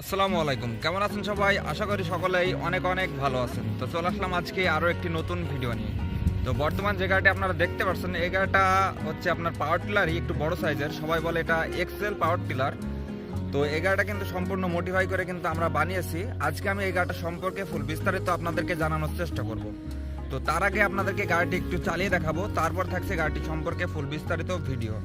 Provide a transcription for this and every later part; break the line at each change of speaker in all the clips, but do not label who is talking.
আসসালামু আলাইকুম, কেমন আছেন সবাই? আশা করি সকলেই অনেক অনেক ভালো আছেন। তো চলে আসলাম আজকে আরও একটি নতুন ভিডিও নিয়ে। তো বর্তমান যে গাড়িটি আপনারা দেখতে পাচ্ছেন, এই গাড়িটা হচ্ছে আপনার পাওয়ার টিলারই একটু বড় সাইজের, সবাই বলে এটা এক্সেল পাওয়ার টিলার। তো এই গাড়িটা কিন্তু সম্পূর্ণ মডিফাই করে কিন্তু আমরা বানিয়েছি। আজকে আমি এই গাড়িটা সম্পর্কে ফুল বিস্তারিত আপনাদেরকে জানানোর চেষ্টা করব। তো তার আগে আপনাদেরকে গাড়িটি একটু চালিয়ে দেখাবো, তারপর থাকছে গাড়িটি সম্পর্কে ফুল বিস্তারিত ভিডিও।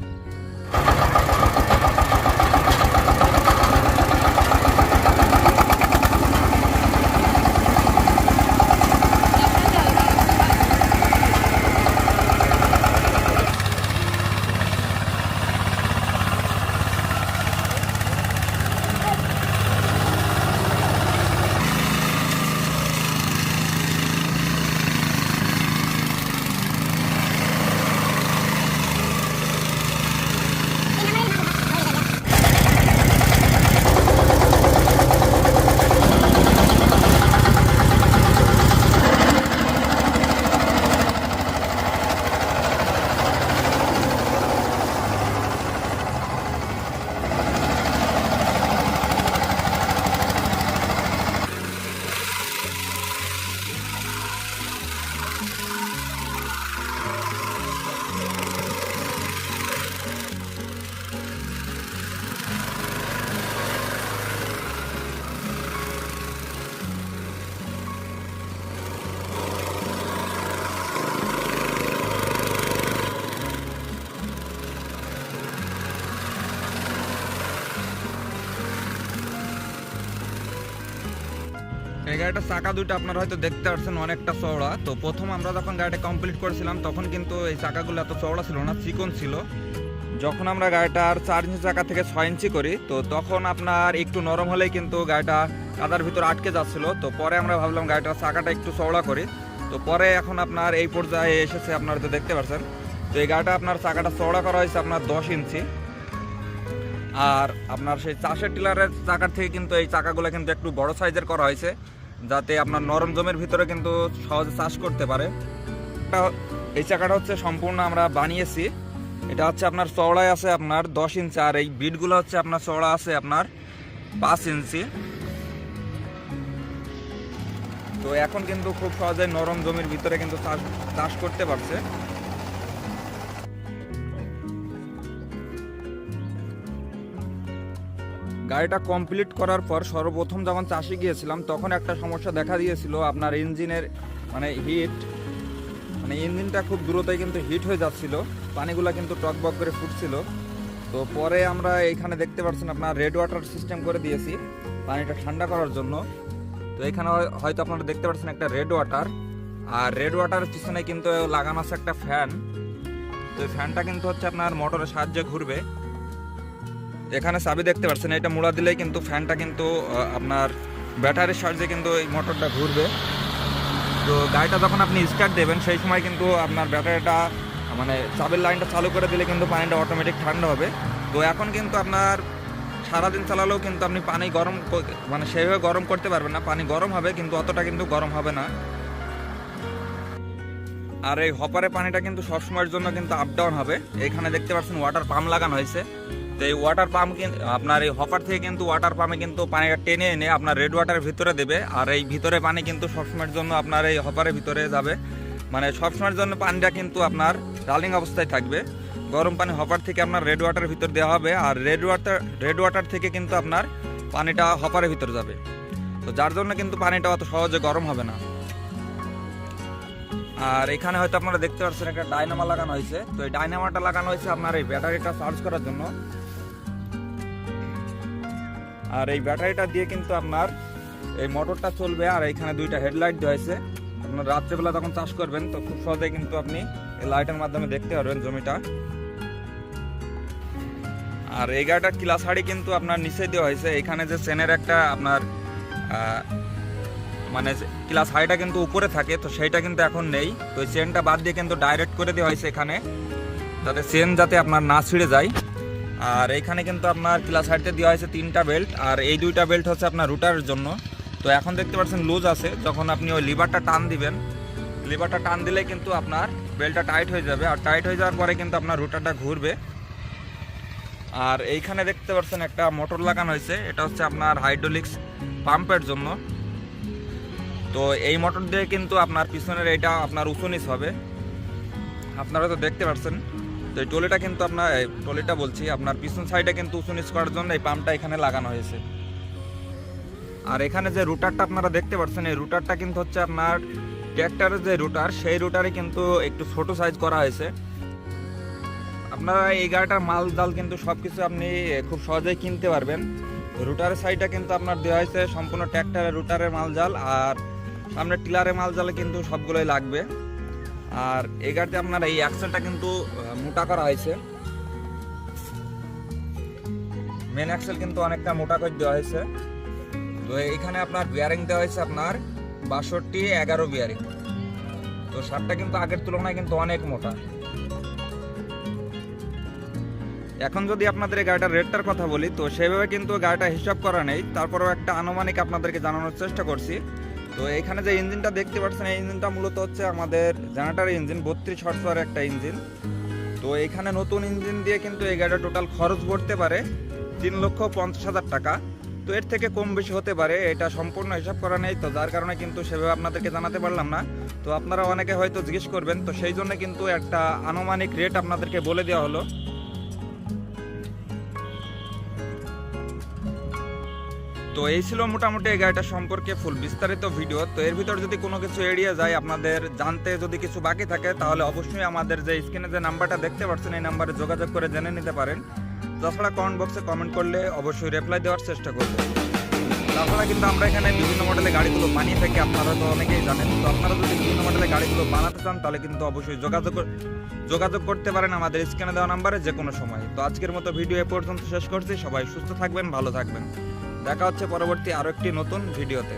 এই গাড়িটার চাকা দুটো আপনারা হয়তো দেখতে পাচ্ছেন অনেকটা চওড়া। তো প্রথম আমরা যখন গাড়িটা কমপ্লিট করেছিলাম তখন কিন্তু এই চাকাগুলো এত চওড়া ছিল না, চিকন ছিল। যখন আমরা গাড়িটার 4 ইঞ্চি চাকা থেকে 6 ইঞ্চি করি, তো তখন আপনার একটু নরম হলেই কিন্তু গাড়িটা কাদার ভিতর আটকে যাচ্ছিল। তো পরে আমরা ভাবলাম গাড়িটার চাকাটা একটু চওড়া করি। তো পরে এখন আপনার এই পর্যায়ে এসেছে, আপনারা তো দেখতে পাচ্ছেন। তো এই গাড়িটা আপনার চাকাটা চওড়া করা হয়েছে আপনার 10 ইঞ্চি। আর আপনার সেই চাষের টিলারের চাকার থেকে কিন্তু এই চাকাগুলো কিন্তু একটু বড় সাইজের করা হয়েছে, যাতে আপনার নরম জমির ভিতরে কিন্তু সহজে চাষ করতে পারে। এই চাকাটা হচ্ছে সম্পূর্ণ আমরা বানিয়েছি। এটা হচ্ছে আপনার চওড়ায় আছে আপনার 10 ইঞ্চি, আর এই বিটগুলো হচ্ছে আপনার চওড়া আছে আপনার 5 ইঞ্চি। তো এখন কিন্তু খুব সহজে নরম জমির ভিতরে কিন্তু চাষ করতে পারছে। গাড়িটা কমপ্লিট করার পর সর্বপ্রথম যখন চাষে গিয়েছিলাম তখন একটা সমস্যা দেখা দিয়েছিল, আপনার ইঞ্জিনের হিট, ইঞ্জিনটা খুব দ্রুতই কিন্তু হিট হয়ে যাচ্ছিল, পানিগুলো কিন্তু টকবক করে ফুটছিল। তো পরে আমরা এখানে দেখতে পাচ্ছেন আপনার রেড ওয়াটার সিস্টেম করে দিয়েছি পানিটা ঠান্ডা করার জন্য। তো এখানে হয়তো আপনারা দেখতে পাচ্ছেন একটা রেড ওয়াটার, আর রেড ওয়াটারের পিছনে কিন্তু লাগানো আছে একটা ফ্যান। তো এই ফ্যানটা কিন্তু হচ্ছে আপনার মোটরের সাহায্যে ঘুরবে। এখানে চাবি দেখতে পাচ্ছেন, এটা মোড়া দিলেই কিন্তু ফ্যানটা কিন্তু আপনার ব্যাটারির সাহায্যে কিন্তু এই মোটরটা ঘুরবে। তো গাড়িটা যখন আপনি স্টার্ট দেবেন সেই সময় কিন্তু আপনার ব্যাটারিটা চাবির লাইনটা চালু করে দিলে কিন্তু পানিটা অটোমেটিক ঠান্ডা হবে। তো এখন কিন্তু আপনার সারাদিন চালালেও কিন্তু আপনি পানি গরম সেইভাবে গরম করতে পারবেন না, পানি গরম হবে কিন্তু অতটা কিন্তু গরম হবে না। আর এই হপারে পানিটা কিন্তু সবসময়ের জন্য কিন্তু আপ ডাউন হবে। এখানে দেখতে পাচ্ছেন ওয়াটার পাম্প লাগানো হয়েছে। তো এই ওয়াটার পাম্প আপনার এই হপার থেকে কিন্তু ওয়াটার পাম্পে কিন্তু পানিটা টেনে এনে আপনার রেড ওয়াটারের ভিতরে দেবে, আর এই ভিতরে পানি কিন্তু সবসময়ের জন্য আপনার এই হপারের ভিতরে যাবে। সবসময়ের জন্য পানিটা কিন্তু আপনার রানিং অবস্থায় থাকবে। গরম পানি হপার থেকে আপনার রেড ওয়াটারের ভিতর দেওয়া হবে, আর রেড ওয়াটার থেকে কিন্তু আপনার পানিটা হপারের ভিতরে যাবে। তো যার জন্য কিন্তু পানিটা অত সহজে গরম হবে না। আর এখানে হয়তো আপনারা দেখতে পাচ্ছেন একটা ডাইনামা লাগানো হয়েছে। তো এই ডাইনামাটা লাগানো হয়েছে আপনার এই ব্যাটারিটা চার্জ করার জন্য। আর এই ব্যাটারিটা দিয়ে কিন্তু আপনার এই মোটরটা চলবে। আর এখানে দুইটা হেডলাইট দেওয়া হয়েছে, আপনার রাত্রেবেলা যখন চাষ করবেন তো খুব সহজে কিন্তু আপনি এই লাইটের মাধ্যমে দেখতে পারবেন জমিটা। আর এই গাড়িটার ক্লাস হাড়ি কিন্তু আপনার নিচে দেওয়া হয়েছে। এখানে যে চেনের একটা আপনার ক্লাস হাইটা কিন্তু উপরে থাকে, তো সেইটা কিন্তু এখন নেই। তো এই চেনটা বাদ দিয়ে কিন্তু ডাইরেক্ট করে দেওয়া হয়েছে এখানে, যাতে চেন যাতে আপনার না ছিঁড়ে যায়। আর এইখানে কিন্তু আপনার ক্লাস হাইটে দেওয়া হয়েছে 3টা বেল্ট, আর এই 2টা বেল্ট হচ্ছে আপনার রুটারের জন্য। তো এখন দেখতে পাচ্ছেন লুজ আছে, যখন আপনি ওই লিভারটা টান দিবেন, লিভারটা টান দিলে কিন্তু আপনার বেল্টটা টাইট হয়ে যাবে, আর টাইট হয়ে যাওয়ার পরে কিন্তু আপনার রুটারটা ঘুরবে। আর এইখানে দেখতে পাচ্ছেন একটা মোটর লাগানো হয়েছে, এটা হচ্ছে আপনার হাইড্রোলিক্স পাম্পের জন্য। তো এই মোটর দিয়ে কিন্তু আপনার পিছনের এইটা আপনার উঁচু নিচ হবে, আপনারা তো দেখতে পাচ্ছেন। তো এই টলিটা কিন্তু আপনার টলিটা বলছি আপনার পিছন সাইডে কিন্তু উঁচু নিচ করার জন্য এই পাম্পটা এখানে লাগানো হয়েছে। আর এখানে যে রুটারটা আপনারা দেখতে পাচ্ছেন, এই রুটারটা কিন্তু হচ্ছে আপনার ট্র্যাক্টরের যে রুটার, সেই রুটারে কিন্তু একটু ছোট সাইজ করা হয়েছে। আপনারা এই গাড়িটার মাল জাল কিন্তু সব কিছু আপনি খুব সহজেই কিনতে পারবেন। রুটারের সাইডটা কিন্তু আপনার দেওয়া হয়েছে সম্পূর্ণ ট্র্যাক্টরের রুটারের মাল জাল, আর সামনে টিলারের মাল জালে কিন্তু সবগুলোই লাগবে। আর এই গাড়িতে আপনার এই অ্যাক্সেলটা কিন্তু মোটা করা হয়েছে, মেন অ্যাক্সেল কিন্তু অনেকটা মোটা করে দেওয়া হয়েছে। তো এইখানে আপনার বিয়ারিং দেওয়া হয়েছে আপনার 62-11 বিয়ারিং। তো শার্টটা কিন্তু আগের তুলনায় কিন্তু অনেক মোটা। এখন যদি আপনাদের এই গাড়িটার রেটটার কথা বলি, তো সেভাবে কিন্তু গাড়িটা হিসাব করা নেই, তারপরেও একটা আনুমানিক আপনাদেরকে জানানোর চেষ্টা করছি। তো এখানে যে ইঞ্জিনটা দেখতে পাচ্ছেন, এই ইঞ্জিনটা মূলত হচ্ছে আমাদের জেনারেটর ইঞ্জিন, 32 হর্সপাওয়ার একটা ইঞ্জিন। তো এখানে নতুন ইঞ্জিন দিয়ে কিন্তু এই গাড়িটা টোটাল খরচ পড়তে পারে 3,50,000 টাকা। তো এর থেকে কম বেশি হতে পারে, এটা সম্পূর্ণ হিসাব করা নেই, তো যার কারণে কিন্তু সেভাবে আপনাদেরকে জানাতে পারলাম না। তো আপনারা অনেকে হয়তো জিজ্ঞেস করবেন, তো সেই জন্য কিন্তু একটা আনুমানিক রেট আপনাদেরকে বলে দেওয়া হলো। তো এই ছিল মোটামুটি এই গাড়িটা সম্পর্কে ফুল বিস্তারিত ভিডিও। তো এর ভিতর যদি কোনো কিছু এড়িয়ে যায়, আপনাদের জানতে যদি কিছু বাকি থাকে, তাহলে অবশ্যই আমাদের যে স্ক্রিনে যে নাম্বারটা দেখতে পাচ্ছেন, এই নাম্বারে যোগাযোগ করে জেনে নিতে পারেন। তাছাড়া কমেন্ট বক্সে কমেন্ট করলে অবশ্যই রিপ্লাই দেওয়ার চেষ্টা করবেন। তাছাড়া কিন্তু আমরা এখানে বিভিন্ন মডেলের গাড়িগুলো বানিয়ে থাকি, আপনারা তো অনেকেই জানেন। তো আপনারা যদি বিভিন্ন মডেলের গাড়িগুলো বানাতে চান, তাহলে কিন্তু অবশ্যই যোগাযোগ করতে পারেন আমাদের স্ক্রিনে দেওয়া নাম্বারে যে কোনো সময়। তো আজকের মতো ভিডিও এ পর্যন্ত শেষ করছি। সবাই সুস্থ থাকবেন, ভালো থাকবেন। দেখা হচ্ছে পরবর্তী আরো একটি নতুন ভিডিওতে।